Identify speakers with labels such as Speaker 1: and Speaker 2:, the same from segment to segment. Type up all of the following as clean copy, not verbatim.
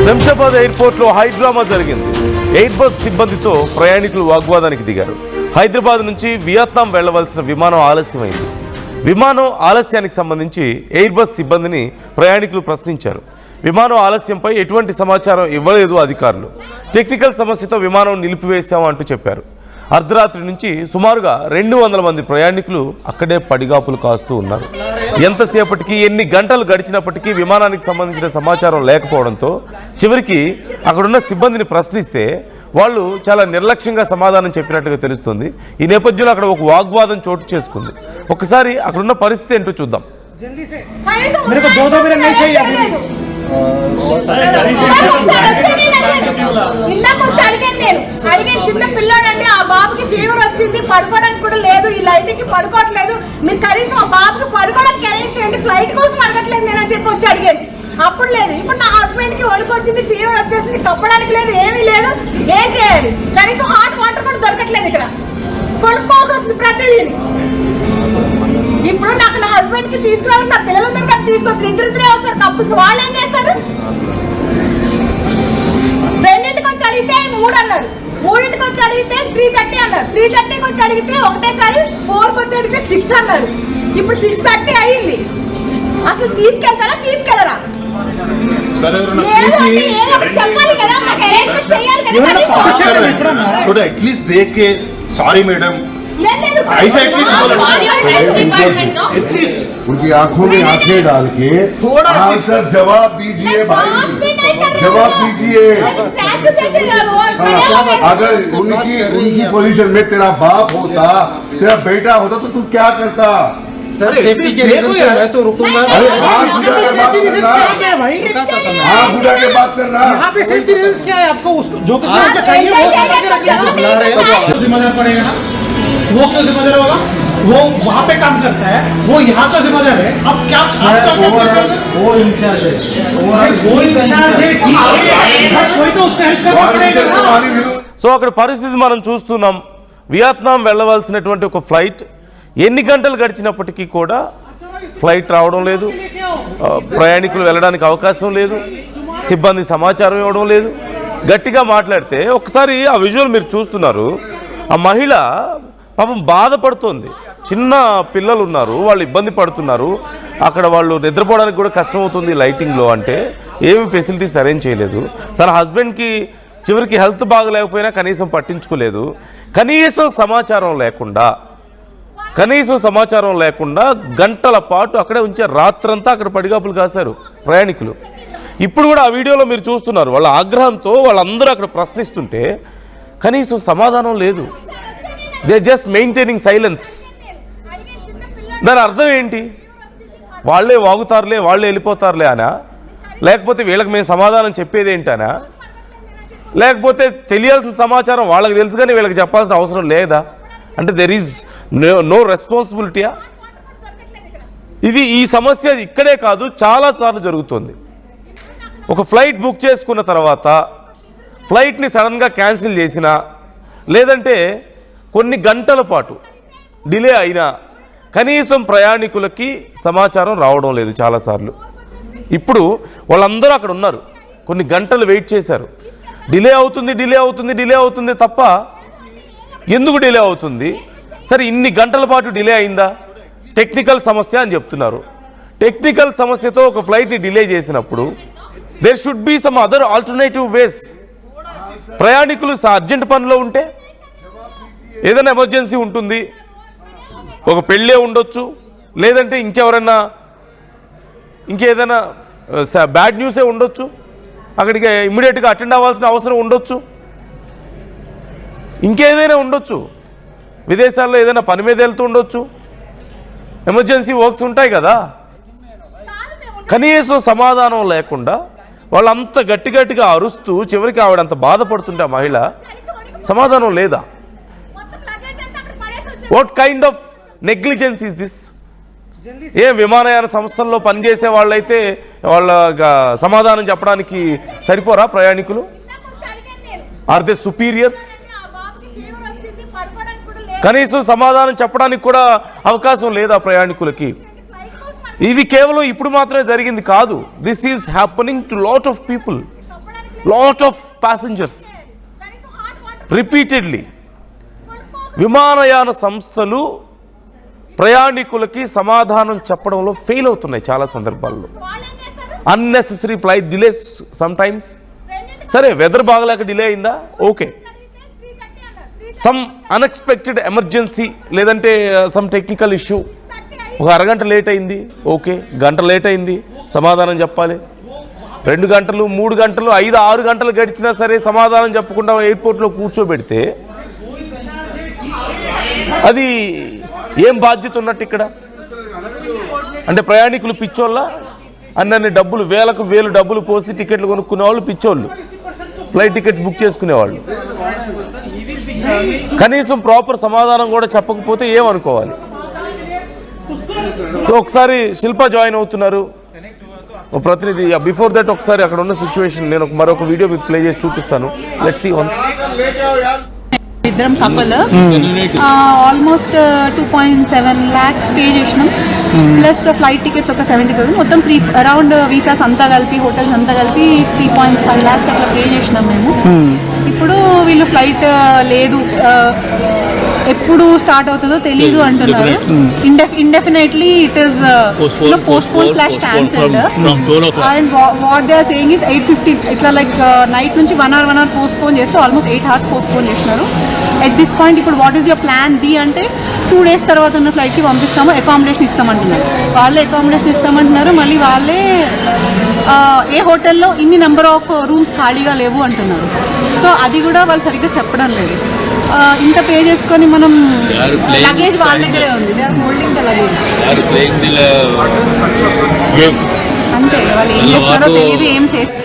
Speaker 1: శంషాబాద్ ఎయిర్పోర్ట్లో హైడ్రామా జరిగింది. Air bus సిబ్బందితో ప్రయాణికులు వాగ్వాదానికి దిగారు. హైదరాబాద్ నుంచి వియత్నాం వెళ్లవలసిన విమానం ఆలస్యమైంది. విమానం ఆలస్యానికి సంబంధించి ఎయిర్ బస్ సిబ్బందిని ప్రయాణికులు ప్రశ్నించారు. విమానం ఆలస్యంపై ఎటువంటి సమాచారం ఇవ్వలేదు అధికారులు. టెక్నికల్ సమస్యతో విమానం నిలిపివేశాము అంటూ చెప్పారు. అర్ధరాత్రి నుంచి సుమారుగా 200 మంది ప్రయాణికులు అక్కడే పడిగాపులు కాస్తూ ఉన్నారు. ఎంతసేపటికి ఎన్ని గంటలు గడిచినప్పటికీ విమానానికి సంబంధించిన సమాచారం లేకపోవడంతో చివరికి అక్కడున్న సిబ్బందిని ప్రశ్నిస్తే వాళ్ళు చాలా నిర్లక్ష్యంగా సమాధానం చెప్పినట్టుగా తెలుస్తుంది. ఈ నేపథ్యంలో అక్కడ ఒక వాగ్వాదం చోటు చేసుకుంది. ఒకసారి అక్కడున్న పరిస్థితి ఏంటో చూద్దాం.
Speaker 2: చిన్న పిల్లాడండి, ఆ బాబుకి ఫీవర్ వచ్చింది, పడుకోవడానికి కూడా లేదు, ఈ లైట్కి పడుకోవట్లేదు, మీరు కనీసం ఆ బాబుకి పడుకోవడానికి అరేంజ్ చేయండి, ఫ్లైట్ కోసం అడగట్లేదు నేను అని చెప్పి వచ్చి అడిగాను. అప్పుడు లేదు. ఇప్పుడు నా హస్బెండ్ కి వణుకు వచ్చింది, ఫీవర్ వచ్చేసింది, కప్పడానికి లేదు, ఏమీ లేదు, ఏం చేయాలి? కనీసం హాట్ వాటర్ కూడా దొరకట్లేదు, ఇక్కడ కొనుక్కోవాల్సి వస్తుంది ప్రతిదీ. ఇప్పుడు నాకు నా హస్బెండ్ కి తీసుకురావాలి, నా పిల్లలందరూ కలిసి తీసుకొచ్చి ఇద్దరిద్దరే వస్తారు కప్పుల్స్. వాళ్ళు ఏం చేస్తారు? 2ంటికి వచ్చి అడిగితే 3 అన్నారు, 3ంటికి వచ్చి అడిగితే 3:30 అన్నారు, 3:30కి వచ్చి అడిగితే ఒకటేసారి 4కి వచ్చి అడిగితే 6 అన్నారు. ఇప్పుడు 6:30 అయ్యింది. అసలు తీసుకెళ్తారా తీసుకెళ్ళరా? చెప్పాలి కదా, మాకు అరేంజ్మెంట్ చేయాలి కదా.
Speaker 3: एटलीस्ट देख के सॉरी मैडम ऐसा एटलीस्ट
Speaker 4: उनकी आंखों में आंखें डाल के
Speaker 3: थोड़ा
Speaker 4: सर जवाब दीजिए भाई, जवाब दीजिए। अगर उनकी पोजीशन में तेरा बाप होता, तेरा बेटा होता तो तू क्या करता?
Speaker 5: सर सेफ्टी के लिए मैं तो रुकूंगा।
Speaker 4: अरे आँख बुझा के बात करना, आँख बुझा के बात करना।
Speaker 5: यहाँ पे सेफ्टी रीजंस क्या है आपको? जो कुछ आपको चाहिए वो जिम्मेदार पड़ेगा ना, वो क्यों जिम्मेदार होगा? वो वहाँ पे काम करता है, वो यहाँ का जिम्मेदार है। अब क्या वो इंचार्ज है, वो इंचार्ज है, कोई तो उसका हेल्प करना पड़ेगा।
Speaker 1: సో అక్కడ పరిస్థితి మనం చూస్తున్నాం. వియత్నాం వెళ్ళవలసినటువంటి ఒక ఫ్లైట్ ఎన్ని గంటలు గడిచినప్పటికీ కూడా ఫ్లైట్ రావడం లేదు, ప్రయాణికులు వెళ్ళడానికి అవకాశం లేదు, సిబ్బంది సమాచారం ఇవ్వడం లేదు. గట్టిగా మాట్లాడితే ఒకసారి ఆ విజువల్ మీరు చూస్తున్నారు. ఆ మహిళ పాపం బాధపడుతోంది. చిన్న పిల్లలు ఉన్నారు, వాళ్ళు ఇబ్బంది పడుతున్నారు. అక్కడ వాళ్ళు నిద్రపోవడానికి కూడా కష్టం అవుతుంది లైటింగ్లో. అంటే ఏమి ఫెసిలిటీస్ అరేంజ్ చేయలేదు. తన హస్బెండ్కి చివరికి హెల్త్ బాగలేకపోయినా కనీసం పట్టించుకోలేదు. కనీసం సమాచారం లేకుండా గంటల పాటు అక్కడే ఉంచే, రాత్రంతా అక్కడ పడిగాపులు కాశారు ప్రయాణికులు. ఇప్పుడు కూడా ఆ వీడియోలో మీరు చూస్తున్నారు. వాళ్ళ ఆగ్రహంతో వాళ్ళందరూ అక్కడ ప్రశ్నిస్తుంటే కనీసం సమాధానం లేదు. They just maintaining silence. దాని అర్థం ఏంటి? వాళ్ళే వాగుతారులే, వాళ్ళే వెళ్ళిపోతారులే అనా? లేకపోతే వీళ్ళకి మేము సమాధానం చెప్పేది ఏంటనా? లేకపోతే తెలియాల్సిన సమాచారం వాళ్ళకి తెలుసు కానీ వీళ్ళకి చెప్పాల్సిన అవసరం లేదా? అంటే దెర్ ఈజ్ నో రెస్పాన్సిబిలిటీయా? ఈ సమస్య ఇక్కడే కాదు, చాలాసార్లు జరుగుతుంది. ఒక ఫ్లైట్ బుక్ చేసుకున్న తర్వాత ఫ్లైట్ని సడన్గా క్యాన్సిల్ చేసినా, లేదంటే కొన్ని గంటల పాటు డిలే అయినా కనీసం ప్రయాణికులకి సమాచారం రావడం లేదు చాలాసార్లు. ఇప్పుడు వాళ్ళందరూ అక్కడ ఉన్నారు, కొన్ని గంటలు వెయిట్ చేశారు. డిలే అవుతుంది తప్ప ఎందుకు డిలే అవుతుంది? సరే, ఇన్ని గంటల పాటు డిలే అయిందా? టెక్నికల్ సమస్య అని చెప్తున్నారు. టెక్నికల్ సమస్యతో ఒక ఫ్లైట్ని డిలే చేసినప్పుడు there should be some other alternative ways. ప్రయాణికులు అర్జెంట్ పనిలో ఉంటే, ఏదైనా ఎమర్జెన్సీ ఉంటుంది, ఒక పెళ్ళే ఉండొచ్చు, లేదంటే ఇంకేదైనా బ్యాడ్ న్యూసే ఉండొచ్చు, అక్కడికి ఇమ్మీడియట్గా అటెండ్ అవ్వాల్సిన అవసరం ఉండొచ్చు, ఇంకేదైనా ఉండొచ్చు, విదేశాల్లో ఏదైనా పని మీద వెళ్తూ ఉండొచ్చు, ఎమర్జెన్సీ వర్క్స్ ఉంటాయి కదా. కనీసం సమాధానం లేకుండా వాళ్ళంత గట్టిగా అరుస్తూ చివరికి ఆవిడంత బాధపడుతుంటే ఆ మహిళ సమాధానం లేదా? What kind of negligence is this? ఏ విమానయాన సంస్థల్లో పనిచేసే వాళ్ళైతే వాళ్ళ సమాధానం చెప్పడానికి సరిపోరా ప్రయాణికులు? Are they superiors? కనీసం సమాధానం చెప్పడానికి కూడా అవకాశం లేదా ప్రయాణికులకి? ఇది కేవలం ఇప్పుడు మాత్రమే జరిగింది కాదు. This is happening to lot of people. Lot of passengers repeatedly. విమానయాన సంస్థలు ప్రయాణికులకి సమాధానం చెప్పడంలో ఫెయిల్ అవుతున్నాయి చాలా సందర్భాల్లో. Unnecessary flight delays some times. సరే, వెదర్ బాగలేక డిలే అయిందా, ఓకే. సమ్ అన్ఎక్స్పెక్టెడ్ ఎమర్జెన్సీ లేదంటే సమ్ టెక్నికల్ ఇష్యూ, ఒక అరగంట లేట్ అయింది, ఓకే. గంట లేట్ అయింది, సమాధానం చెప్పాలి. 2 గంటలు 3 గంటలు 5 6 గంటలు గడిచినా సరే సమాధానం చెప్పకుండా ఎయిర్పోర్ట్లో కూర్చోబెడితే అది ఏం బాధ్యత ఉన్నట్టు ఇక్కడ? అంటే ప్రయాణికులు పిచ్చోళ్ళ? అన్నీ డబ్బులు వేలకు వేలు డబ్బులు పోసి టికెట్లు కొనుక్కునే వాళ్ళు పిచ్చోళ్ళు, ఫ్లైట్ టికెట్స్ బుక్ చేసుకునేవాళ్ళు. కనీసం ప్రాపర్ సమాధానం కూడా చెప్పకపోతే ఏమనుకోవాలి? సో ఒకసారి శిల్ప జాయిన్ అవుతున్నారు ప్రతినిధి. బిఫోర్ దట్ ఒకసారి అక్కడ ఉన్న సిచ్యువేషన్ నేను మరొక వీడియో మీకు ప్లే చేసి చూపిస్తాను. Let's see once.
Speaker 6: ఇద్దరం కపుల్ ఆల్మోస్ట్ 2.7 lakhs పే చేసినాం, ప్లస్ ఫ్లైట్ టికెట్స్ ఒక 70,000, మొత్తం అరౌండ్ వీసాస్ అంతా కలిపి హోటల్స్ అంతా కలిపి 3.5 lakhs అట్లా పే చేసినాం మేము. ఇప్పుడు వీళ్ళు ఫ్లైట్ లేదు, ఎప్పుడు స్టార్ట్ అవుతుందో తెలీదు అంటున్నారు. Indefinitely it is postpone cancelled. And what they are saying is 8:50 ఇట్లా లైక్ నైట్ నుంచి 1 hour పోస్ట్పోన్ చేస్తూ ఆల్మోస్ట్ 8 hours పోస్ట్పోన్ చేసినారు. ఎట్ దిస్ పాయింట్ ఇప్పుడు what is your plan B అంటే 2 days తర్వాత ఉన్న ఫ్లైట్కి పంపిస్తాము, అకామిడేషన్ ఇస్తామంటున్నారు. వాళ్ళే అకామిడేషన్ ఇస్తామంటున్నారు, మళ్ళీ వాళ్ళే ఏ హోటల్లో ఇన్ని నెంబర్ ఆఫ్ రూమ్స్ ఖాళీగా లేవు అంటున్నారు. సో అది కూడా వాళ్ళు సరిగ్గా చెప్పడం లేదు. ఇంత పే చేసుకొని మనం లగేజ్ వాళ్ళ దగ్గరే ఉంది, they are holding the luggage. అంతే, వాళ్ళు ఏం చేస్తారో తెలియదు, ఏం చేస్తారు.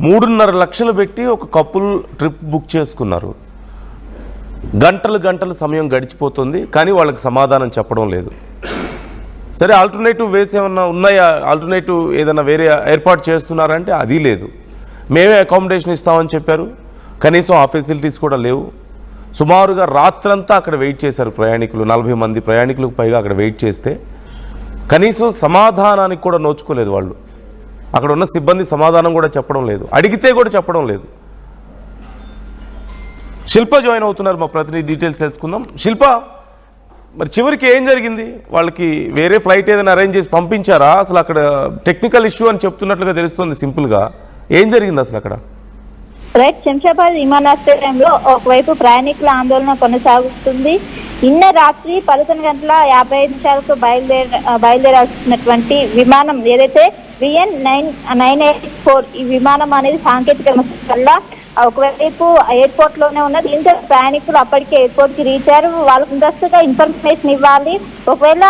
Speaker 1: 3.5 లక్షలు పెట్టి ఒక కపుల్ ట్రిప్ బుక్ చేసుకున్నారు. గంటలు సమయం గడిచిపోతుంది, కానీ వాళ్ళకి సమాధానం చెప్పడం లేదు. సరే, ఆల్టర్నేటివ్ వేస్ ఏమన్నా ఉన్నాయా? ఆల్టర్నేటివ్ ఏదైనా వేరే ఏర్పాటు చేస్తున్నారంటే అది లేదు. మేమే అకామిడేషన్ ఇస్తామని చెప్పారు, కనీసం ఆ ఫెసిలిటీస్ కూడా లేవు. సుమారుగా రాత్రంతా అక్కడ వెయిట్ చేశారు ప్రయాణికులు, 40 మంది ప్రయాణికులకు పైగా అక్కడ వెయిట్ చేస్తే కనీసం సమాధానానికి కూడా నోచుకోలేదు వాళ్ళు. అక్కడ ఉన్న సిబ్బంది సమాధానం కూడా చెప్పడం లేదు, అడిగితే కూడా చెప్పడం లేదు. శిల్ప జాయిన్ అవుతున్నారు, మా ప్రతినిధి డీటెయిల్స్ తెలుసుకుందాం. శిల్ప, మరి చివరికి ఏం జరిగింది? వాళ్ళకి వేరే ఫ్లైట్ ఏదైనా అరేంజ్ చేసి పంపించారా? అసలు అక్కడ టెక్నికల్ ఇష్యూ అని చెప్తున్నట్లుగా తెలుస్తుంది సింపుల్గా. ఏం జరిగింది అసలు అక్కడ?
Speaker 7: రైట్, శంషాబాద్ విమానాశ్రయంలో ఒకవైపు ప్రయాణికుల ఆందోళన కొనసాగుతుంది. నిన్న రాత్రి 11:55 బయలుదేరాల్సినటువంటి విమానం ఏదైతే VN984 ఈ విమానం అనేది సాంకేతిక వల్ల ఒకవైపు ఎయిర్పోర్ట్ లోనే ఉన్నది. దీంతో ప్రయాణికులు అప్పటికే ఎయిర్పోర్ట్ కి రీచ్ అయ్యారు. వాళ్ళకు ముందస్తుగా ఇన్ఫర్మేషన్ ఇవ్వాలి, ఒకవేళ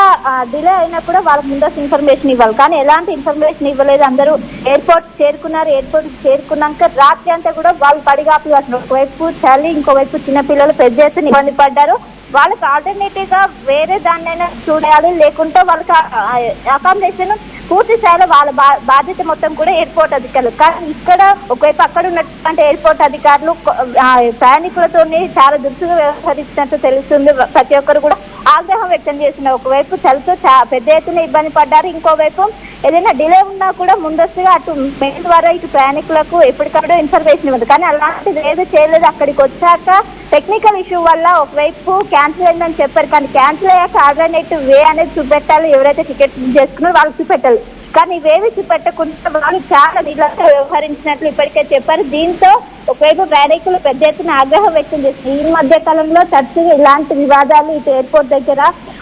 Speaker 7: డిలే అయినా కూడా వాళ్ళకి ముందస్తు ఇన్ఫర్మేషన్ ఇవ్వాలి. కానీ ఎలాంటి ఇన్ఫర్మేషన్ ఇవ్వలేదు. అందరూ ఎయిర్పోర్ట్ చేరుకున్నారు. ఎయిర్పోర్ట్ చేరుకున్నాక రాత్రి అంతా కూడా వాళ్ళు పడిగాపులు కాస్తున్నారు. ఒకవైపు చలి, ఇంకోవైపు చిన్నపిల్లలు పెద్ద ఎత్తున ఇబ్బంది పడ్డారు. వాళ్ళకి ఆల్టర్నేటివ్ గా వేరే దాన్నైనా చూడాలి, లేకుంటే వాళ్ళకి అకామిడేషన్ పూర్తి స్థాయిలో వాళ్ళ బాధ్యత మొత్తం కూడా ఎయిర్పోర్ట్ అధికారులు. కానీ ఇక్కడ ఒకవైపు అక్కడ ఉన్నటువంటి ఎయిర్పోర్ట్ అధికారులు ప్రయాణికులతో చాలా దురుసుగా వ్యవహరిస్తున్నట్టు తెలుస్తుంది. ప్రతి ఒక్కరు కూడా ఆగ్రహం వ్యక్తం చేసిన ఒకవైపు చలితో పెద్ద ఎత్తున ఇబ్బంది పడ్డారు. ఇంకోవైపు ఏదైనా డిలే ఉన్నా కూడా ముందస్తుగా అటు మెయిల్ ద్వారా ఇటు ప్రయాణికులకు ఎప్పటికప్పుడు ఇన్ఫర్మేషన్ ఇవ్వదు. కానీ అలాంటిది ఏదో చేయలేదు. అక్కడికి వచ్చాక టెక్నికల్ ఇష్యూ వల్ల ఒకవైపు క్యాన్సిల్ అయిందని చెప్పారు. కానీ క్యాన్సిల్ అయ్యాక ఆల్టర్నేటివ్ వే అనేది చూపెట్టాలి. ఎవరైతే టికెట్ బుక్ చేసుకున్నారో వాళ్ళకి చూపెట్టాలి. కానీ ఇవేవి చూపెట్టకుండా వాళ్ళు చాలా నిర్లక్ష్యంగా వ్యవహరించినట్లు ఇప్పటికే చెప్పారు. దీంతో ఒకవైపు ప్రయాణికులు పెద్ద ఎత్తున ఆగ్రహం వ్యక్తం చేస్తున్నారు. ఈ మధ్య కాలంలో తరచుగా ఇలాంటి వివాదాలు ఇటు ఎయిర్పోర్ట్ దగ్గర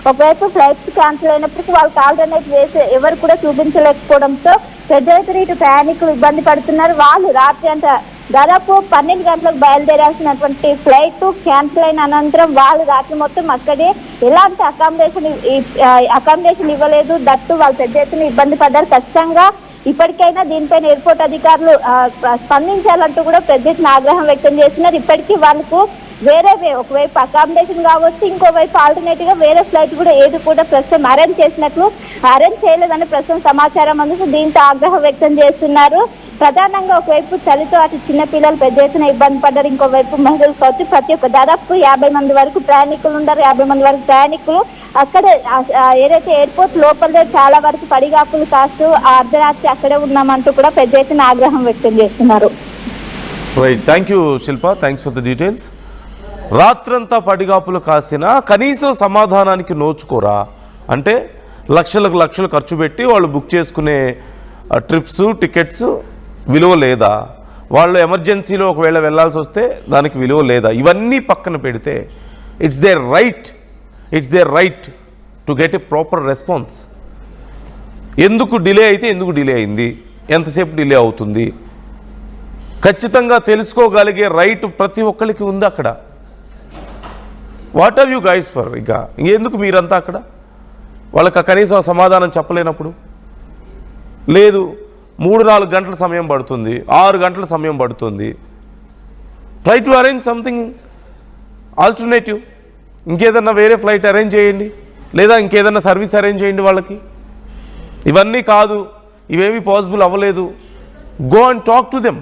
Speaker 7: ఒకవైపు ఫ్లైట్స్ క్యాన్సిల్ అయినప్పటికీ వాళ్ళకి ఆల్టర్నేట్ వేసి ఎవరు కూడా చూపించలేకపోవడంతో పెద్ద ఎత్తున ఇటు ప్రయాణికులు ఇబ్బంది పడుతున్నారు. వాళ్ళు రాత్రి అంతా దాదాపు 12 గంటలకు బయలుదేరాల్సినటువంటి ఫ్లైట్ క్యాన్సిల్ అయిన అనంతరం వాళ్ళు రాత్రి మొత్తం అక్కడే ఎలాంటి అకామిడేషన్ ఇవ్వలేదు. దట్టు వాళ్ళు పెద్ద ఎత్తున ఇబ్బంది పడ్డారు. ఖచ్చితంగా ఇప్పటికైనా దీనిపైన ఎయిర్పోర్ట్ అధికారులు స్పందించాలంటూ కూడా పెద్ద ఎత్తున ఆగ్రహం వ్యక్తం చేస్తున్నారు. ఇప్పటికీ వాళ్ళకు వేరే ఒకవైపు అకామిడేషన్ కావచ్చు, ఇంకోవైపు ఆల్టర్నేటివ్ గా వేరే ఫ్లైట్ కూడా ఏది కూడా ప్రస్తుతం అరేంజ్ చేయలేదని ప్రస్తుతం సమాచారం అందుకు దీంతో ఆగ్రహం వ్యక్తం చేస్తున్నారు. ప్రధానంగా ఒకవైపు చలితో అటు చిన్న పిల్లలు పెద్ద ఎత్తున ఇబ్బంది పడ్డారు, ఇంకోవైపు మహిళలు కావచ్చు. ప్రతి ఒక్క దాదాపు 50 మంది వరకు ప్రయాణికులు ఉన్నారు. 50 మంది వరకు ప్రయాణికులు అక్కడే ఏదైతే ఎయిర్పోర్ట్ లోపలే చాలా వరకు పడిగాపులు కాస్తూ అర్ధరాత్రి అక్కడే ఉన్నామంటూ కూడా పెద్ద ఎత్తున ఆగ్రహం వ్యక్తం చేస్తున్నారు.
Speaker 1: Right, thank you Shilpa, thanks for the details. రాత్రంతా పడిగాపులు కాసినా కనీసం సమాధానానికి నోచుకోరా అంటే లక్షలకు లక్షలు ఖర్చు పెట్టి వాళ్ళు బుక్ చేసుకునే ట్రిప్స్ టికెట్స్ విలువ లేదా? వాళ్ళు ఎమర్జెన్సీలో ఒకవేళ వెళ్ళాల్సి వస్తే దానికి విలువ లేదా? ఇవన్నీ పక్కన పెడితే it's their right to get a proper response. ఎందుకు డిలే అయితే ఎందుకు డిలే అయింది, ఎంతసేపు డిలే అవుతుంది, ఖచ్చితంగా తెలుసుకోగలిగే రైట్ ప్రతి ఒక్కరికి ఉంది అక్కడ. What are you guys for? ఇక ఎందుకు మీరంతా అక్కడ? వాళ్ళకి కనీసం సమాధానం చెప్పలేనప్పుడు లేదు 3-4 గంటల సమయం పడుతుంది, 6 గంటల సమయం పడుతుంది. Try to arrange something alternative. ఇంకేదన్నా వేరే ఫ్లైట్ అరేంజ్ చేయండి, లేదా ఇంకేదన్నా సర్వీస్ అరేంజ్ చేయండి వాళ్ళకి. ఇవన్నీ కాదు, ఇవేమీ పాసిబుల్ అవ్వలేదు, go and talk to them,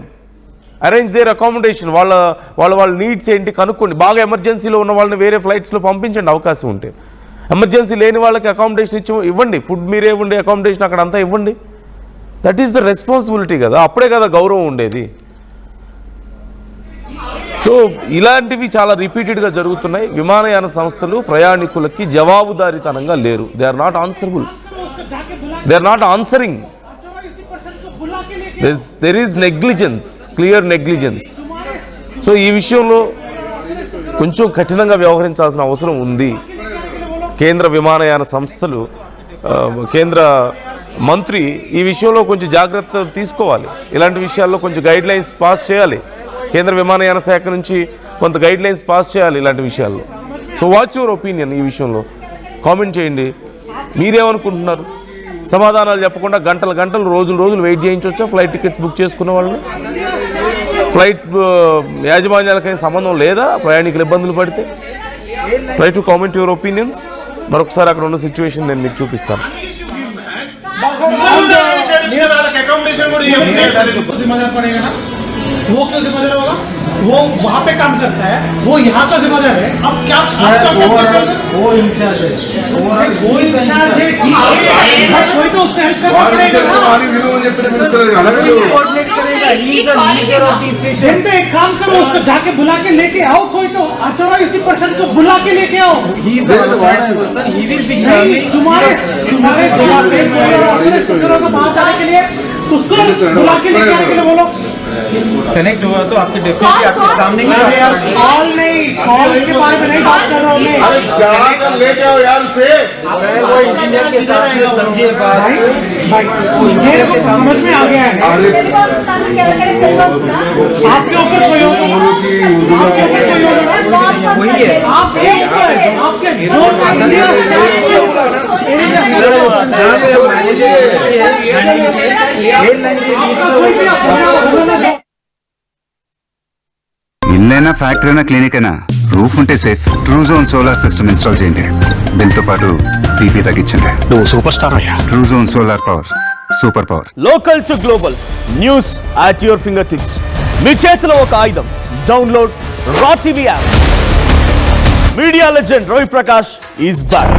Speaker 1: arrange their accommodation. వాళ్ళ నీడ్స్ ఏంటి కనుక్కోండి. బాగా ఎమర్జెన్సీలో ఉన్న వాళ్ళని వేరే ఫ్లైట్స్లో పంపించండి అవకాశం ఉంటే. ఎమర్జెన్సీ లేని వాళ్ళకి అకామిడేషన్ ఇవ్వండి, ఫుడ్ మీరే ఇవ్వండి, అకామిడేషన్ అక్కడ అంతా ఇవ్వండి. దట్ ఈస్ ద రెస్పాన్సిబిలిటీ కదా, అప్పుడే కదా గౌరవం ఉండేది. సో ఇలాంటివి చాలా రిపీటెడ్గా జరుగుతున్నాయి. విమానయాన సంస్థలు ప్రయాణికులకి జవాబుదారీతనంగా లేరు. They are not answerable, they are not answering. There is negligence, clear negligence. So ఈ విషయంలో కొంచెం కఠినంగా వ్యవహరించాల్సిన అవసరం ఉంది. కేంద్ర విమానయాన సంస్థలు, కేంద్ర మంత్రి ఈ విషయంలో కొంచెం జాగ్రత్తలు తీసుకోవాలి. ఇలాంటి విషయాల్లో కొంచెం గైడ్ లైన్స్ పాస్ చేయాలి. కేంద్ర విమానయాన శాఖ నుంచి కొంత గైడ్ లైన్స్ పాస్ చేయాలి ఇలాంటి విషయాల్లో. So what's your opinion? ఈ విషయంలో కామెంట్ చేయండి. మీరేమనుకుంటున్నారు? సమాధానాలు చెప్పకుండా గంటలు రోజులు వెయిట్ చేయించవచ్చా ఫ్లైట్ టికెట్స్ బుక్ చేసుకున్న వాళ్ళని? ఫ్లైట్ యాజమాన్యాలకైనా సంబంధం లేదా ప్రయాణికులు ఇబ్బందులు పడితే? Try to comment your opinions. మరొకసారి అక్కడ ఉన్న సిచ్యువేషన్ నేను మీకు చూపిస్తాను.
Speaker 5: वो क्यों जिम्मेदार होगा? वो वहाँ पे काम करता है, वो यहाँ का जिम्मेदार है. अब क्या वो इंचार्ज है, वो इंचार्ज है, ठीक है, बट कोई तो उसका हेल्प करना पड़ेगा ना. कोऑर्डिनेट करेगा. He is the leader of the station. तो एक काम करो, उसको जाके बुला के लेके आओ. कोई तो अथॉराइज्ड पर्सन को बुला के लेके आओ. He is the authorised person, he will be coming. तुम्हारे जवाब पे कोई अथॉराइज्ड पर्सन को बाहर जाने के लिए उसको बुला के लेके आने के लिए बोलो. कनेक्ट हुआ तो आपके डेफिनेटली आपके सामने ही कॉल नहीं, कॉल के बारे में नहीं बात कर रहा हूँ मैं.
Speaker 4: अरे जाकर लेके आओ यार उसे.
Speaker 5: वो इंजीनियर के साथ में समझिए बात. भाई इंजीनियर को समझ में आ गया है. आपके ऊपर कोई होगा, आपके ऊपर कोई होगा, वही है. आप आपके
Speaker 8: ఇల్లైనా ఫ్యాక్టరీ అయినా క్లినిక్ అయినా రూఫ్ ఉంటే safe. Truzon solar system install చేయండి. బిల్ తో పాటు పీపీ తగ్గించండి.
Speaker 9: నువ్వు సూపర్ స్టార్ అయ్యా.
Speaker 8: Truzon solar power, super power.
Speaker 9: Local to global news at your fingertips. మీ చేతిలో ఒక ఆయుధం. Download raw TV app. Media legend Ravi Prakash is back.